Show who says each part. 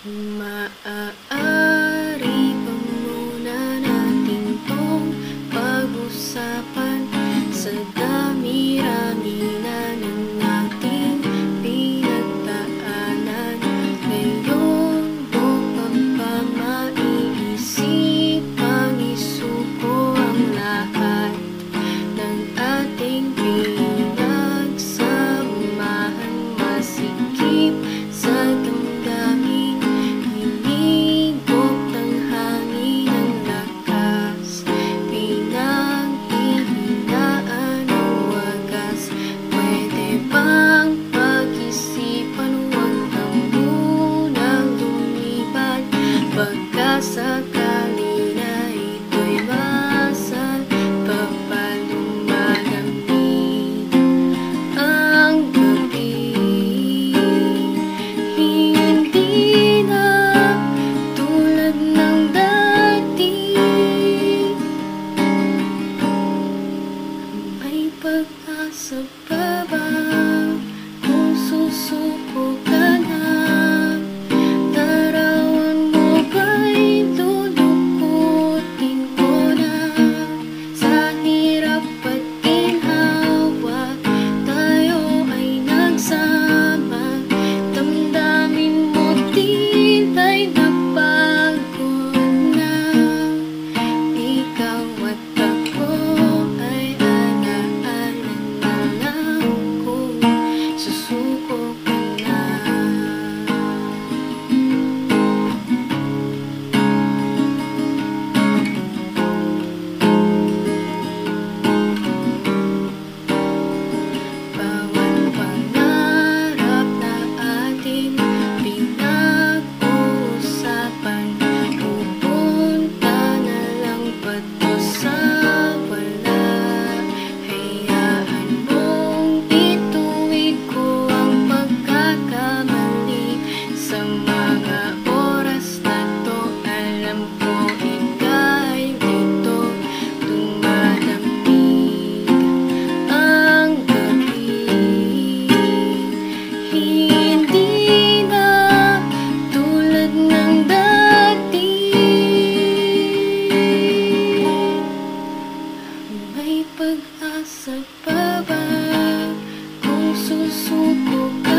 Speaker 1: Maaari ba muna natin tong pag-usapan sa dami-rami na ng ating pinagdaanan? Ngayon mo pa ba maiisipang isuko ang lahat ng ating pinagsamahan? Masikip sa damdamin, hinigop ng hangin ang lakas, pinaghihinaan ang wagas. Pwede bang pag-isipan, huwag kang munang lumipat, baka sakali na ito'y masal pa pa lumalamig ang gabi. Hindi na tulad ng dati, may pag-asa pa ba kung susuko ka na? Larawan mo ba'y lulukutin ko na? Sa hirap at ginhawa, tayo ay nagsama. Damdamin mo tiba'y napagod na. Ikaw at ako ay ala-ala na lang kung susuko ka na. Bawat pangarap na ating pinag-uusapan, pupunta na lang pato sa wala. Hayaan mong ituwid ko ang pagkakamali sa mga oras na to. Alam ko ika'y dito, lumalamig ang gabi. Hindi na tulad ng dati, may pag-asa pa ba kung susuko ka